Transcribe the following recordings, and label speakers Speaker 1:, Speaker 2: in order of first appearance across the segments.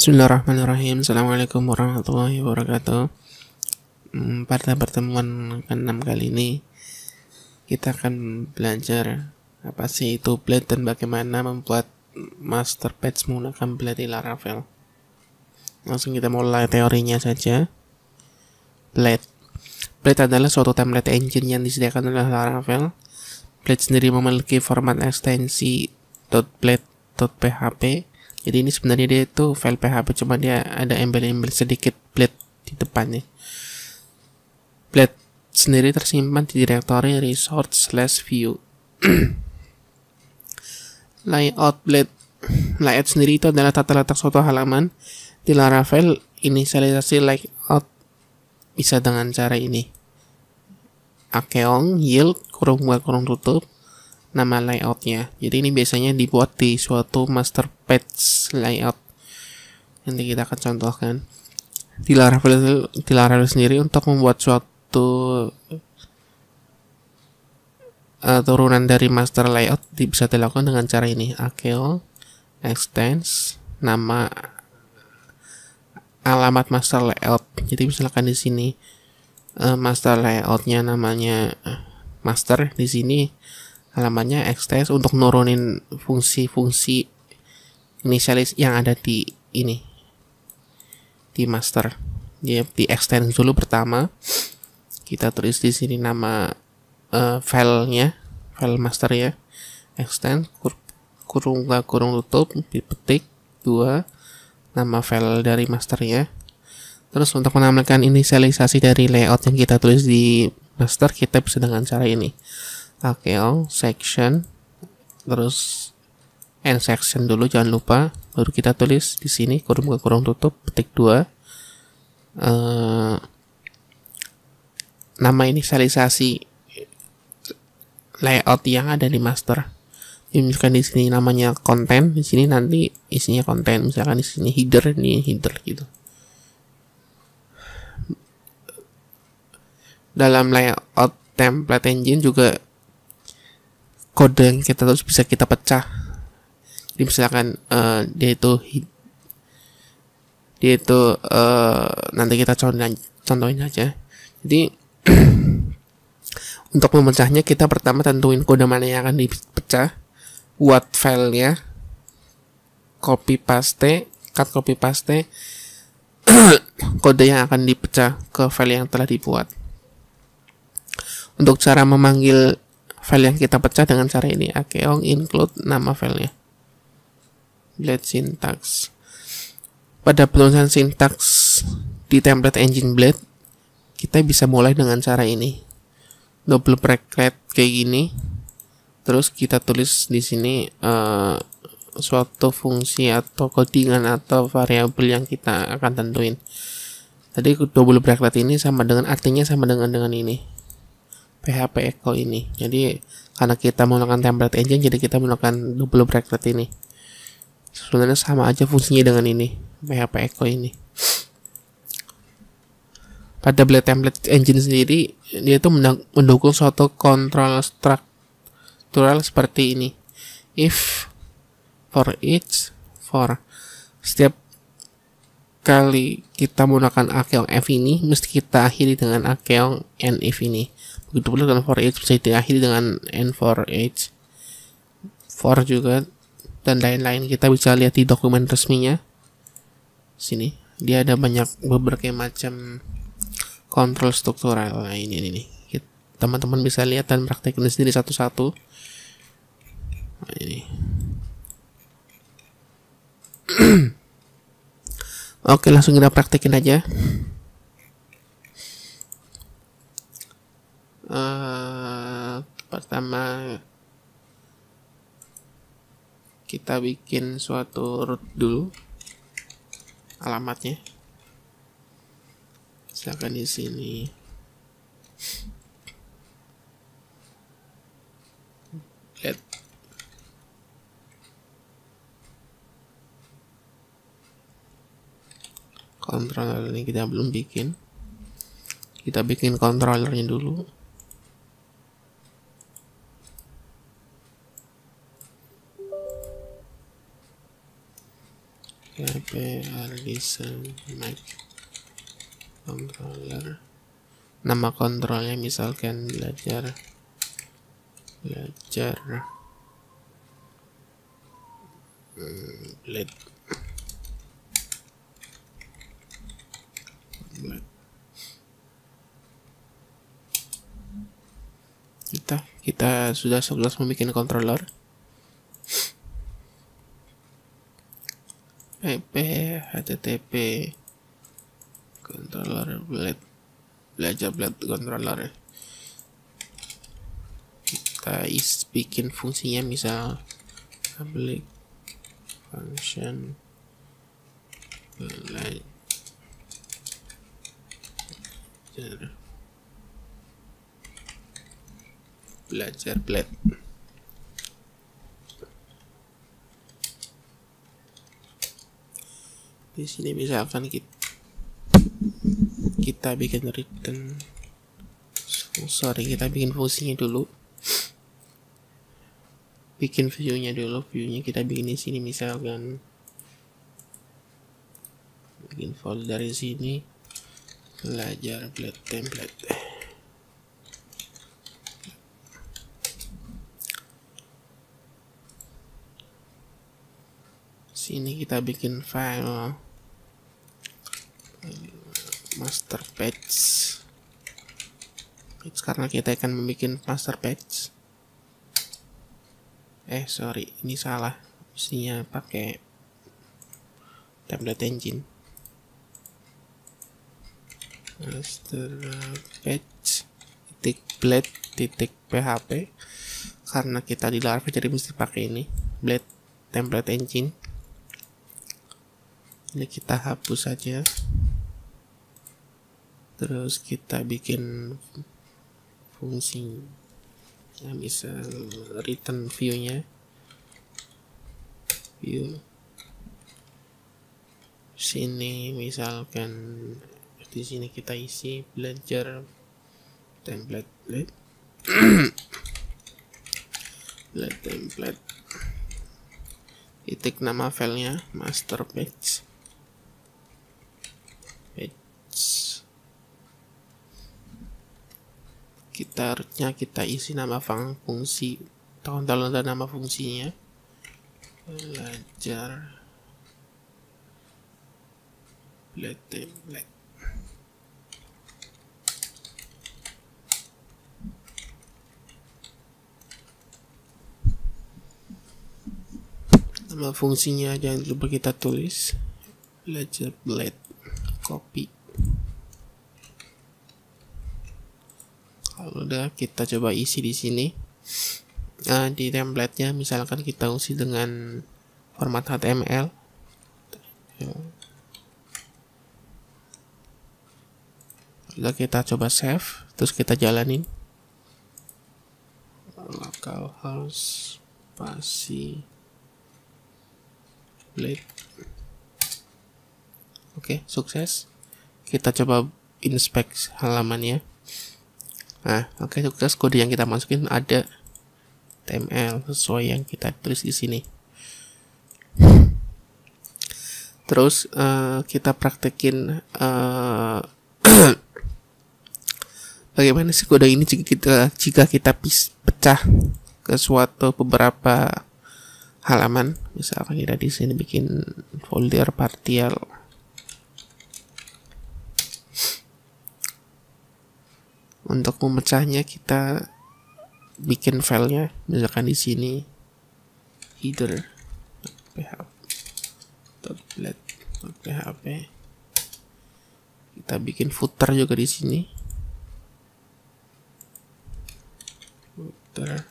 Speaker 1: Bismillahirrahmanirrahim. Assalamualaikum warahmatullahi wabarakatuh. Pada pertemuan ke-6 kali ini kita akan belajar apa sih itu blade dan bagaimana membuat master page menggunakan blade di Laravel. Langsung kita mulai teorinya saja. Blade adalah suatu template engine yang disediakan oleh Laravel. Blade sendiri memiliki format ekstensi .blade.php. Jadi ini sebenarnya dia itu file PHP, cuma dia ada embel-embel sedikit blade di depannya. Blade sendiri tersimpan di direktori resource/view. Layout blade. Layout sendiri itu adalah tata letak suatu halaman. Di Laravel, inisialisasi layout bisa dengan cara ini. Akeong yield kurung tutup nama layoutnya. Jadi ini biasanya dibuat di suatu master page layout. Nanti kita akan contohkan. Di Laravel sendiri untuk membuat suatu turunan dari master layout bisa dilakukan dengan cara ini. Akeo extends nama alamat master layout. Jadi misalkan di sini master layoutnya namanya master, di sini alamatnya extends untuk nurunin fungsi-fungsi inisialis yang ada di ini di master. Jadi di extend dulu pertama kita tulis di sini nama filenya, file master ya, extend kurung tutup dipetik 2 nama file dari masternya. Terus untuk menampilkan inisialisasi dari layout yang kita tulis di master, kita bisa dengan cara ini. Akeong section, terus end section dulu jangan lupa, baru kita tulis di sini kurung tutup petik 2 nama inisialisasi layout yang ada di master. Misalkan di sini namanya konten, di sini nanti isinya konten. Misalkan di sini header, ini header gitu. Dalam layout template engine juga kode yang kita tulis bisa kita pecah. Jadi misalkan dia itu nanti kita contohin aja. Jadi untuk memecahnya kita pertama tentuin kode mana yang akan dipecah, buat filenya, cut copy paste kode yang akan dipecah ke file yang telah dibuat. Untuk cara memanggil file yang kita pecah dengan cara ini, akeong include nama filenya. Blade syntax. Pada penulisan sintaks di template engine Blade, kita bisa mulai dengan cara ini. Double bracket kayak gini. Terus kita tulis di sini suatu fungsi atau codingan atau variabel yang kita akan tentuin. Tadi double bracket ini sama dengan artinya sama dengan ini. PHP echo ini. Jadi karena kita menggunakan template engine, jadi kita menggunakan double bracket ini. Sebenarnya sama aja fungsinya dengan ini, PHP echo ini. Pada Blade template engine sendiri, dia itu mendukung suatu kontrol struktural seperti ini. If, for each, for. Setiap kali kita menggunakan akeong f ini, mesti kita akhiri dengan akeong n if ini. Begitu pula dengan for each bisa diakhiri dengan n for each, for juga, dan lain-lain. Kita bisa lihat di dokumen resminya. Sini dia ada berbagai macam kontrol struktural. Nah, ini teman-teman bisa lihat dan praktekin sendiri satu-satu. Nah, ini. Oke, langsung kita praktekin aja. Pertama kita bikin suatu root dulu, alamatnya misalkan di sini get controller. Ini kita belum bikin, kita bikin controllernya dulu. PHP Artisan Mac controller. Nama kontrolnya misalkan belajar blade. Kita sudah sukses membuat controller pp http controller blade belajar blade controller. Kita bikin fungsinya, misal public function belajar blade. Di sini misalkan kita bikin return, kita bikin fungsinya dulu, bikin viewnya kita bikin di sini, misalkan bikin folder dari sini belajar blade template. Sini kita bikin file master page karena kita akan membuat master page. Ini salah, mestinya pakai template engine. Master page blade php, karena kita di Laravel jadi mesti pakai ini blade template engine. Ini kita hapus saja, terus kita bikin fungsi yang bisa return view-nya, sini misalkan di sini kita isi belajar template blade template, titik nama filenya master page. Kita isi nama fungsi, dan nama fungsinya belajar blade template. Nama fungsinya jangan lupa kita tulis belajar blade, copy. Kalau udah, kita coba isi di sini. Di template-nya misalkan kita isi dengan format HTML. Udah, kita coba save, terus kita jalanin. Localhost spasi blade. Oke, sukses. Kita coba inspect halamannya. Oke, sukses. Kode yang kita masukin ada HTML sesuai yang kita tulis di sini. Terus kita praktekin bagaimana sih kode ini jika kita pecah ke suatu beberapa halaman. Misalkan kita di sini bikin folder partial. Untuk memecahnya kita bikin filenya, misalkan di sini header php. Kita bikin footer juga di sini. Footer.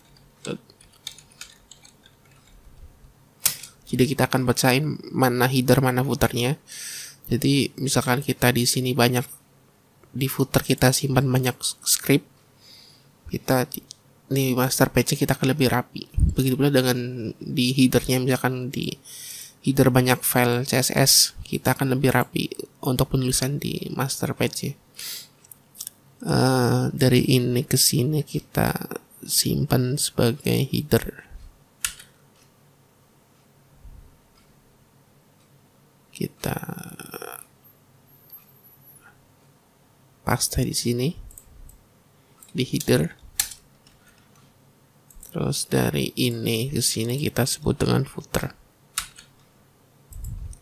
Speaker 1: Jadi kita akan pecahin mana header mana footernya. Jadi misalkan kita di sini di footer kita simpan banyak script, kita di master page kita akan lebih rapi. Begitu pula dengan di headernya, misalkan di header banyak file CSS, kita akan lebih rapi untuk penulisan di master page. Dari ini ke sini kita simpan sebagai header. kita paste di sini di header. Terus dari ini ke sini kita sebut dengan footer.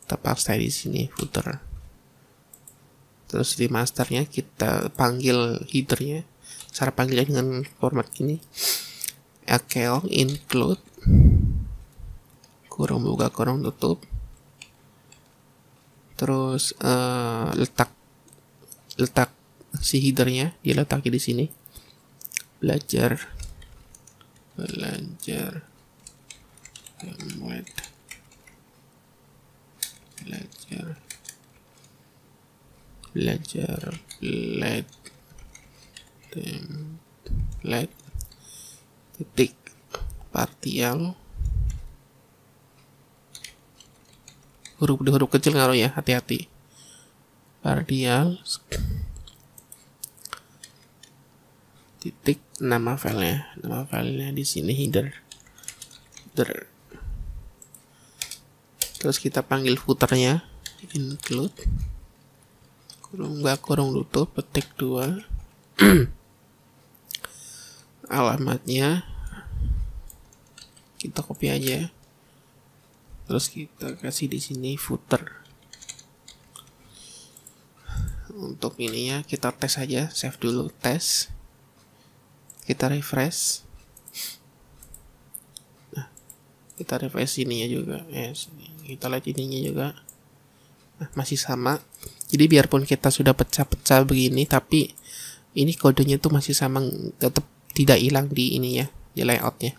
Speaker 1: Kita paste di sini footer. Terus di masternya kita panggil headernya. Cara panggilnya dengan format gini. Ekel include kurung buka kurung tutup. Terus letak si headernya diletakkan di sini. Belajar template titik partial huruf kecil ngaruh ya, hati-hati. Partial titik nama filenya di sini header. Terus kita panggil footernya include kurung tutup petik 2 alamatnya kita copy aja, terus kita kasih di sini footer. Untuk ininya kita tes aja, save dulu, tes, kita refresh. Nah, kita refresh ininya juga, kita lihat ininya juga. Nah, masih sama. Jadi biarpun kita sudah pecah-pecah begini, tapi ini kodenya tuh masih sama, tetap tidak hilang di ininya, di layoutnya.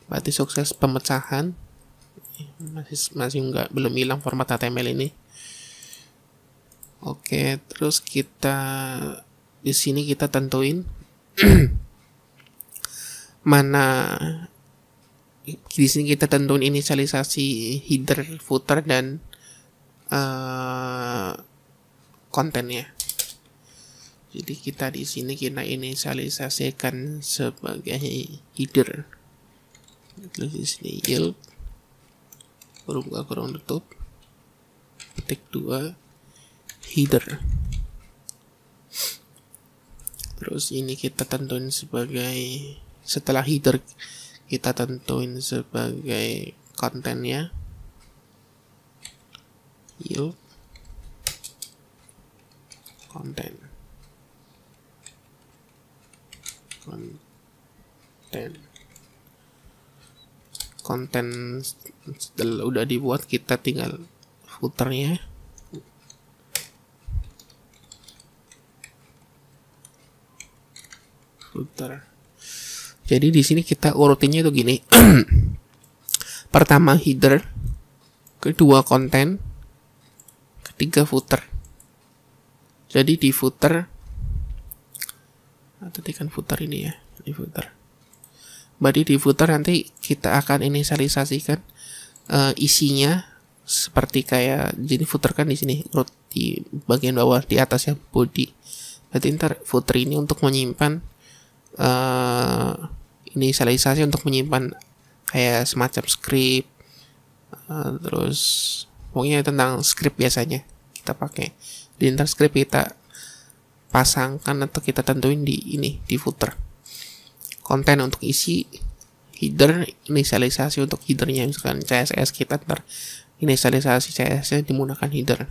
Speaker 1: Berarti sukses pemecahan. Masih belum hilang format HTML ini. Oke, terus kita di sini kita tentuin mana. Di sini kita tentuin inisialisasi header, footer, dan kontennya. Jadi kita di sini kita inisialisasikan sebagai header. Terus di sini yield kurung tutup petik 2 header. Terus ini kita tentuin sebagai, setelah header kita tentuin sebagai kontennya yield konten setelah udah dibuat, kita tinggal footernya. Jadi di sini kita urutinnya itu gini. Pertama header, kedua konten, ketiga footer. Jadi di footer, tekan footer ini ya, di footer. Berarti di footer nanti kita akan inisialisasikan isinya seperti kayak, jadi footer kan di sini root di bagian bawah, di atasnya body. Berarti ntar footer ini untuk menyimpan inisialisasi untuk menyimpan kayak semacam script, terus pokoknya tentang script biasanya kita pakai. Di ntar script kita pasangkan atau kita tentuin di ini, di footer. Konten untuk isi, header, inisialisasi untuk headernya, misalkan CSS, kita ntar inisialisasi CSS nya menggunakan header.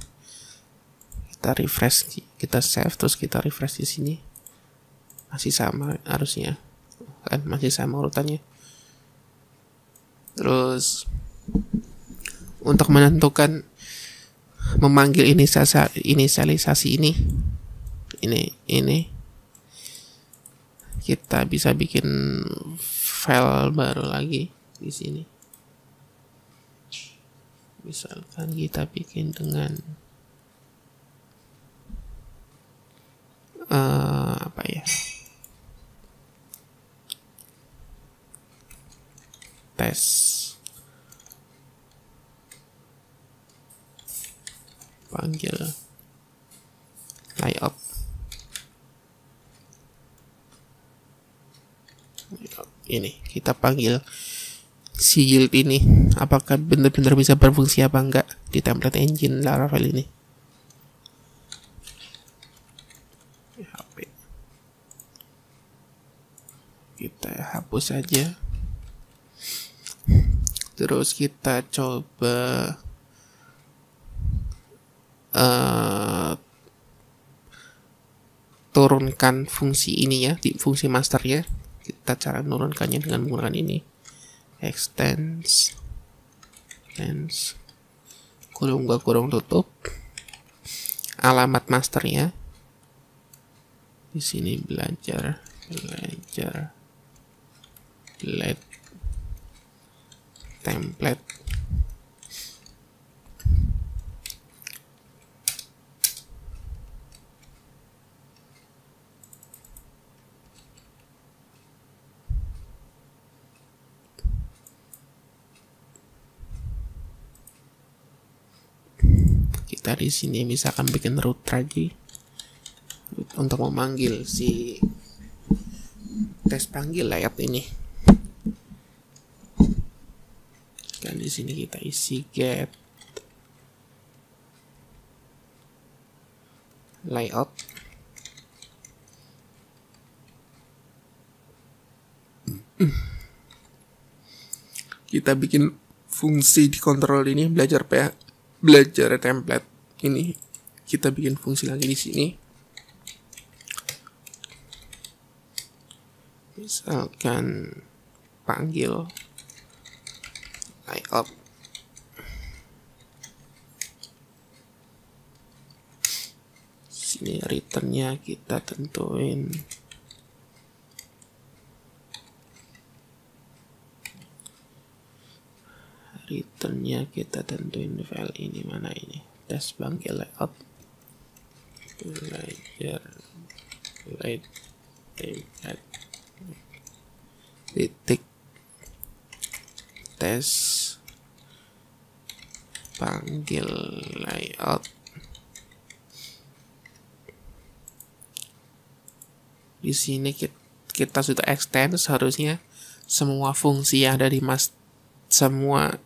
Speaker 1: Kita refresh, kita save, terus kita refresh di sini. Masih sama harusnya, kan masih sama urutannya. Terus untuk menentukan memanggil inisialisasi ini kita bisa bikin file baru lagi di sini. Misalkan kita bikin dengan apa ya, tes panggil layout. Ini kita panggil si yield ini apakah benar-benar bisa berfungsi apa enggak di template engine Laravel ini. HP kita hapus saja, terus kita coba turunkan fungsi ini ya, di fungsi master ya. Kita cara menurunkannya dengan menggunakan ini, extends kurung gua kurung tutup alamat masternya di sini, belajar template kita di sini misalkan bikin root lagi untuk memanggil si tes panggil layout ini. Dan di sini kita isi get layout. Kita bikin fungsi di kontrol ini, belajar template ini. Kita bikin fungsi lagi di sini. Misalkan panggil layout. Sini returnnya kita tentuin file ini, mana ini, tes panggil layout, belajar template titik tes panggil layout. Di sini kita sudah extend, seharusnya semua fungsi yang ada di semua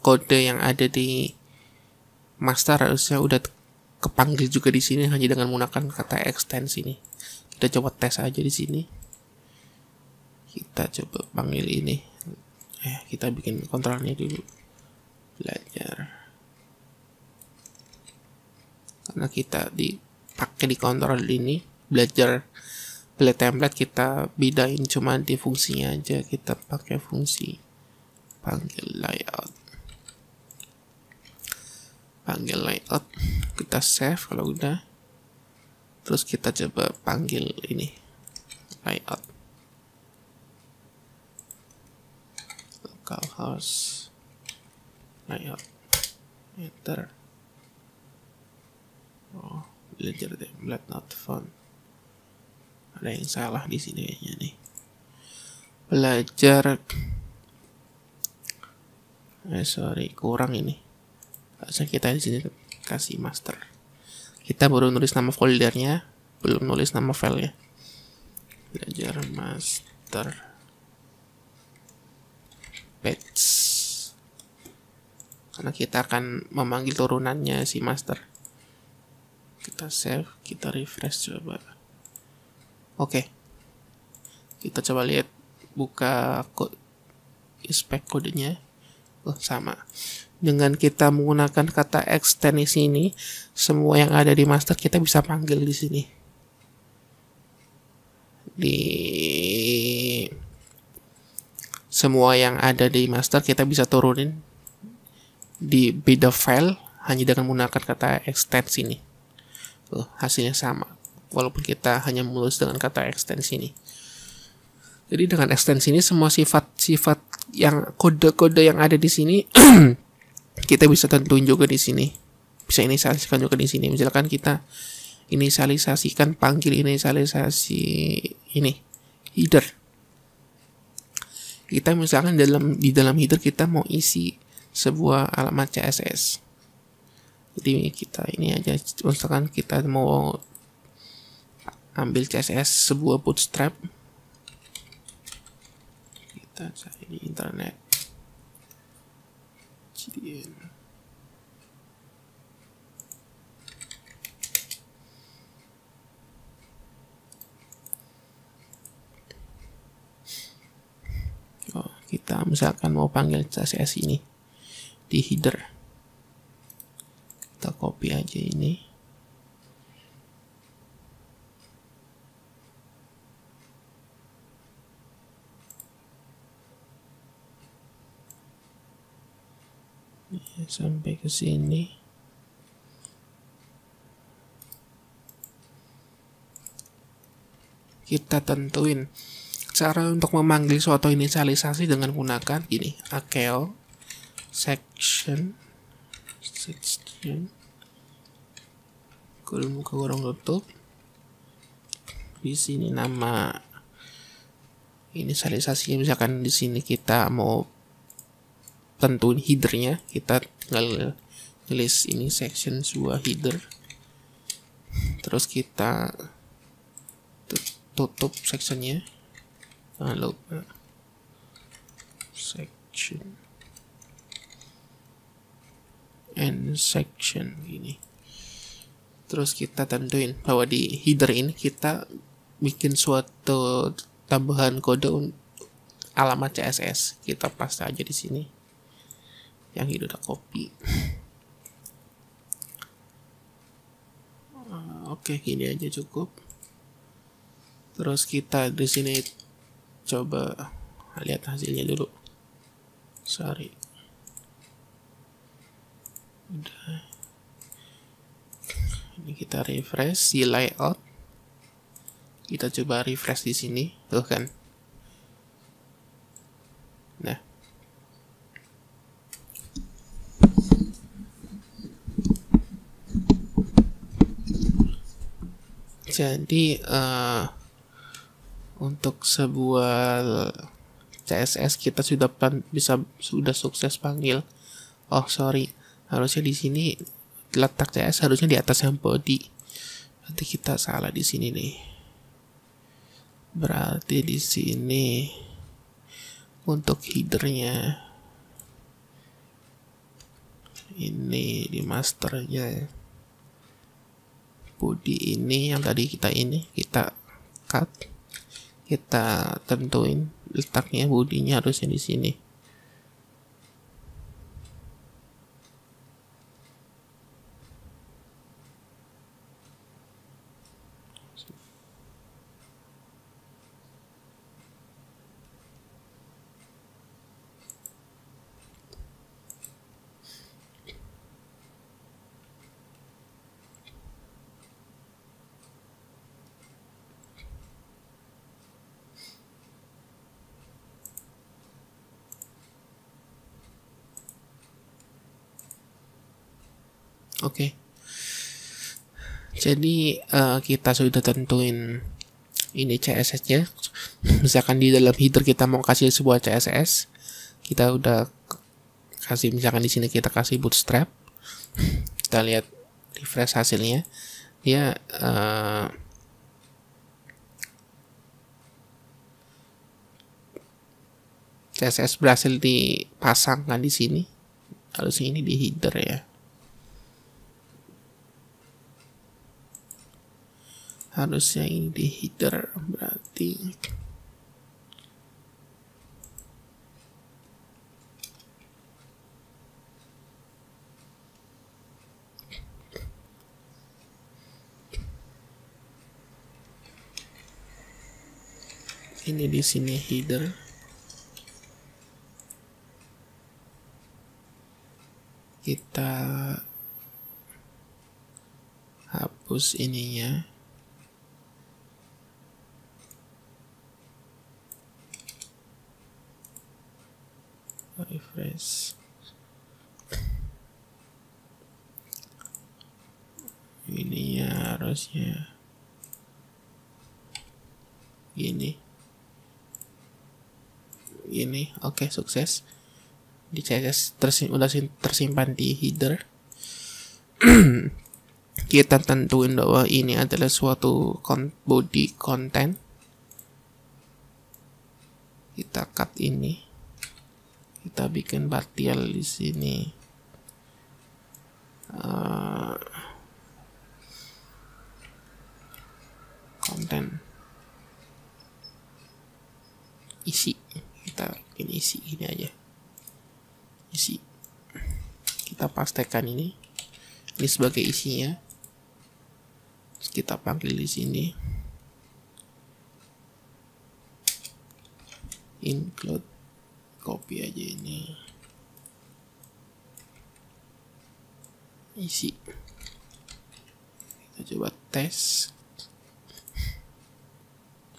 Speaker 1: kode yang ada di master harusnya udah kepanggil juga di sini hanya dengan menggunakan kata extend sini. Kita coba tes aja di sini. Kita coba panggil ini. Kita bikin kontrolnya dulu. Belajar. Karena kita dipakai di kontrol ini, belajar template kita bedain cuma di fungsinya aja. Kita pakai fungsi panggil layout. Kita save kalau udah. Terus kita coba panggil ini layout. Localhost layout, enter. Belajar template not found. Ada yang salah di sini kayaknya nih. Belajar kurang ini. Harusnya kita di sini kasih master. Kita baru nulis nama foldernya, belum nulis nama filenya. Belajar master batch. Karena kita akan memanggil turunannya si master. Kita save, kita refresh coba. Oke. Kita coba lihat, buka inspect kodenya. Sama. Dengan kita menggunakan kata extend di sini, semua yang ada di master kita bisa panggil di sini. Semua yang ada di master kita bisa turunin di beda file hanya dengan menggunakan kata extend sini. Hasilnya sama walaupun kita hanya menulis dengan kata extend sini. Jadi dengan extensi ini semua sifat-sifat yang kode-kode yang ada di sini kita bisa tentuin juga di sini. Bisa inisialisasikan juga di sini. Misalkan kita inisialisasikan panggil inisialisasi ini header. Kita misalkan di dalam header kita mau isi sebuah alamat CSS. Jadi kita ini aja, misalkan kita mau ambil CSS sebuah bootstrap. Kita cari di internet CDN. Oh, kita misalkan mau panggil CSS ini di header, kita copy aja ini. Sampai ke sini. Kita tentuin cara untuk memanggil suatu inisialisasi dengan menggunakan ini, AKL section kurung tutup. Di sini nama inisialisasinya, misalkan di sini kita mau tentuin headernya, kita tinggal tulis ini section 2 header, terus kita tutup sectionnya. Jangan lupa section and section ini. Terus kita tentuin bahwa di header ini kita bikin suatu tambahan kode alamat CSS. Kita paste aja di sini. Yang itu udah copy. Oke, gini aja cukup. Terus kita di sini coba lihat hasilnya dulu. Sorry. Udah. Ini kita refresh di layout. Kita coba refresh di sini, tuh kan. Nah. Jadi untuk sebuah CSS kita sudah sukses panggil. Oh sorry, harusnya di sini letak CSS harusnya di atas yang body. Nanti kita salah di sini nih. Berarti di sini untuk headernya ini di masternya, body ini yang tadi kita cut. Kita tentuin letaknya, bodinya harusnya di sini. Oke. Jadi kita sudah tentuin ini CSS-nya. Misalkan di dalam header kita mau kasih sebuah CSS, kita udah kasih, misalkan di sini kita kasih bootstrap. Kita lihat refresh hasilnya. Dia CSS berhasil dipasangkan di sini. Harusnya ini di header ya. Harusnya ini di header, berarti ini di sini header. Kita hapus ininya. Refresh. Ini ya harusnya gini. Oke, sukses. Di CSS udah tersimpan di header. Kita tentuin bahwa ini adalah suatu body content. Kita cut ini. Kita bikin partial di sini. Konten isi, kita bikin isi ini aja, isi. Kita pastekan ini sebagai isinya. Terus kita panggil di sini include, copy aja ini isi. Kita coba tes.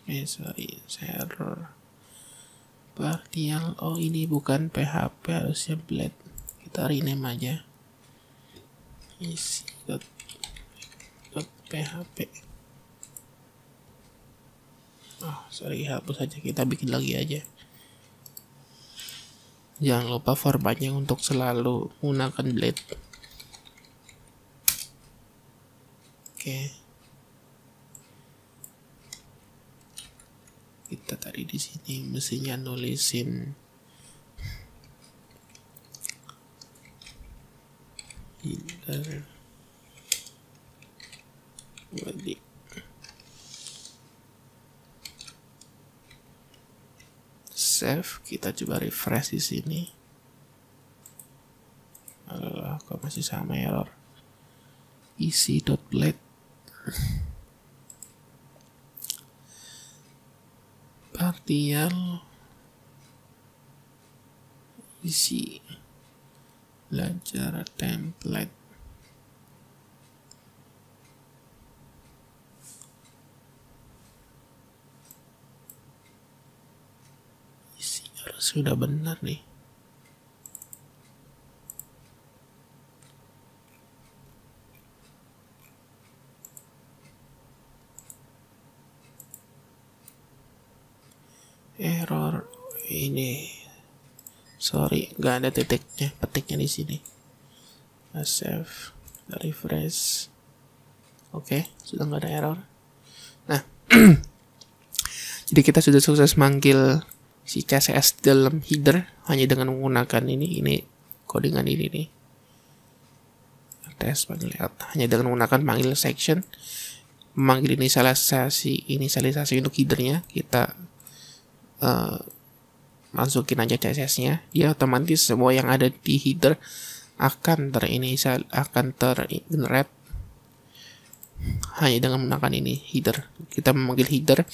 Speaker 1: Sorry, saya error. Partial, oh ini bukan PHP, harusnya blade. Kita rename aja isi.php. Oh sorry, hapus aja, kita bikin lagi aja. Jangan lupa formatnya untuk selalu menggunakan blade. Oke. Kita tadi di sini mestinya nulisin header body. Save, kita coba refresh di sini. Alah, kok masih sama error. isi.blade. Partial isi belajar template. Isi harus sudah benar nih. Error ini, sorry, nggak ada titiknya, petiknya di sini. Save, refresh. Oke, sudah nggak ada error. Nah, jadi kita sudah sukses manggil si CSS dalam header hanya dengan menggunakan ini codingan ini nih. Tes panggil hanya dengan menggunakan panggil section, memanggil inisialisasi untuk headernya. Kita masukin aja CSS-nya, dia otomatis semua yang ada di header akan tergenerate hanya dengan menggunakan ini header. Kita memanggil header,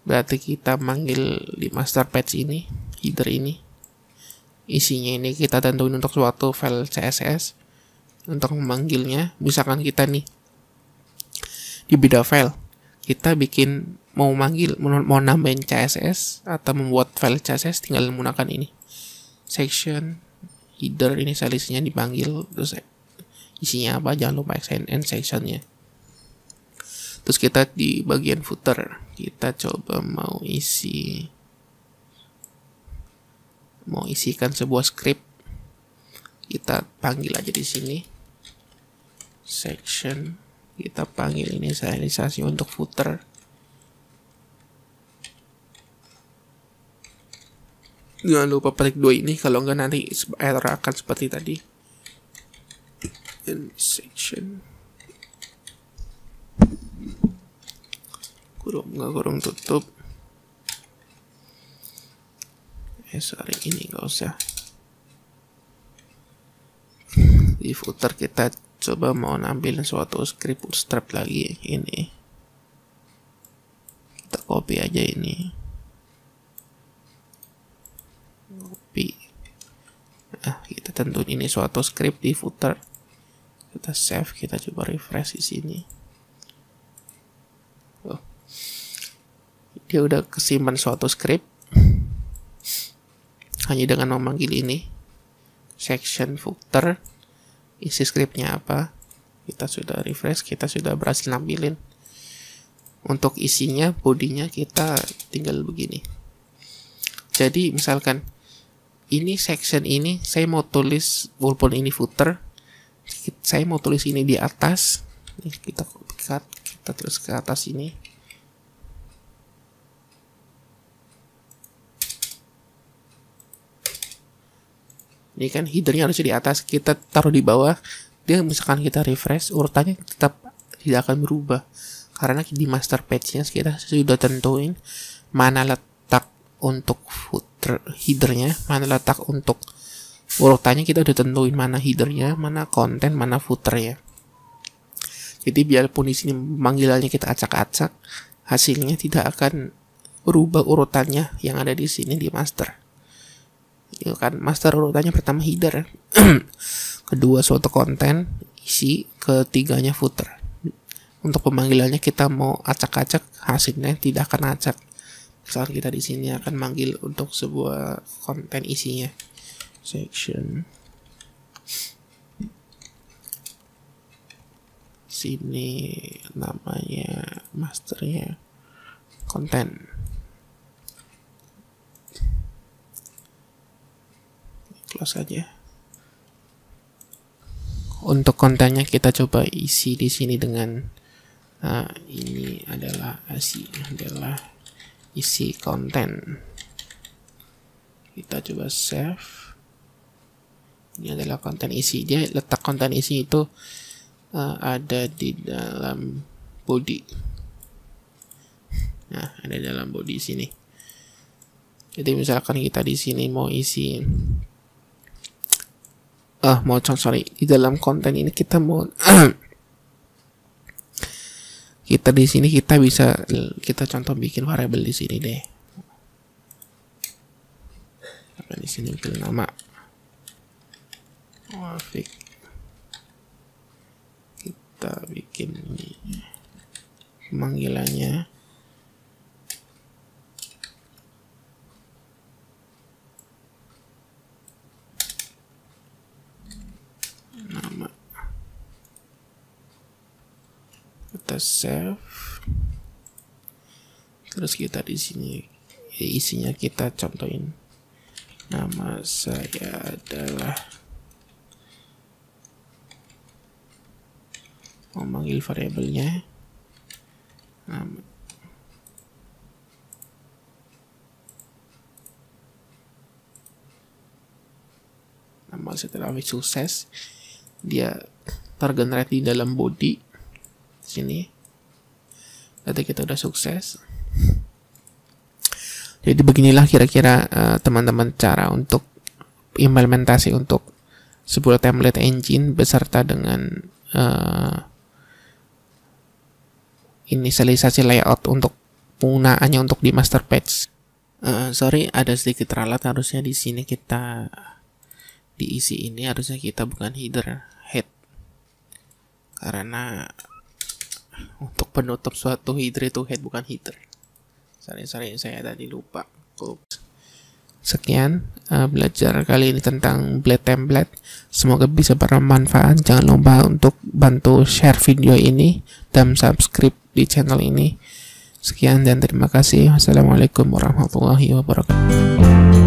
Speaker 1: berarti kita manggil di master page ini, header ini, isinya ini kita tentuin untuk suatu file CSS. Untuk memanggilnya, misalkan kita nih di beda file, kita bikin mau nambahin CSS atau membuat file CSS, tinggal menggunakan ini section header, inisialisasinya dipanggil, terus isinya apa, jangan lupa end sectionnya. Terus kita di bagian footer, kita coba mau isikan sebuah script. Kita panggil aja di sini section, kita panggil inisialisasi untuk footer. Jangan lupa petik 2 ini, kalau enggak nanti error akan seperti tadi. In section kurung tutup. Sorry, ini nggak usah. Di footer kita coba mau nampilin suatu script bootstrap lagi. Ini kita copy aja ini. Kita tentuin ini suatu script di footer. Kita save, kita coba refresh di sini. Dia udah kesimpan suatu script hanya dengan memanggil ini section footer. Isi scriptnya apa, kita sudah refresh, kita sudah berhasil nampilin. Untuk isinya, bodinya kita tinggal begini. Jadi misalkan ini section ini saya mau tulis, walaupun ini footer, saya mau tulis ini di atas. Ini kita cut, kita tulis ke atas ini. Ini kan headernya harus di atas, kita taruh di bawah. Dia misalkan kita refresh, urutannya tetap tidak akan berubah. Karena di master page-nya kita sudah tentuin mana letak untuk footer headernya, mana letak untuk urutannya, kita udah tentuin mana headernya, mana konten, mana footernya. Jadi biarpun di sini panggilannya kita acak-acak, hasilnya tidak akan berubah urutannya yang ada di sini di master. Ya kan, master urutannya pertama header, kedua suatu konten, isi, ketiganya footer. Untuk pemanggilannya kita mau acak-acak, hasilnya tidak akan acak. Misalnya kita di sini akan manggil untuk sebuah konten isinya section, sini namanya masternya konten. Close aja. Untuk kontennya kita coba isi di sini dengan ini adalah isi konten. Kita coba save. Ini adalah konten isi. Dia letak konten isi itu ada di dalam body. Nah, ada di dalam body sini. Jadi misalkan kita di sini mau isi di dalam konten ini kita mau kita di sini kita contoh bikin variabel di sini deh. Di sini bikin nama grafik, kita bikin ini pemanggilannya nama, kita save, terus kita di sini isinya kita contohin nama saya adalah, memanggil variabelnya nama, setelah sukses dia tergenerate di dalam body sini. Berarti kita udah sukses. Jadi beginilah kira-kira teman-teman cara untuk implementasi untuk sebuah template engine beserta dengan inisialisasi layout untuk penggunaannya untuk di master page. Sorry, ada sedikit ralat. Harusnya di sini kita diisi ini harusnya kita bukan header, head, karena untuk penutup suatu header itu head bukan header. Sorry saya tadi lupa. Sekian belajar kali ini tentang Blade Template. Semoga bisa bermanfaat. Jangan lupa untuk bantu share video ini dan subscribe di channel ini. Sekian dan terima kasih. Wassalamualaikum warahmatullahi wabarakatuh.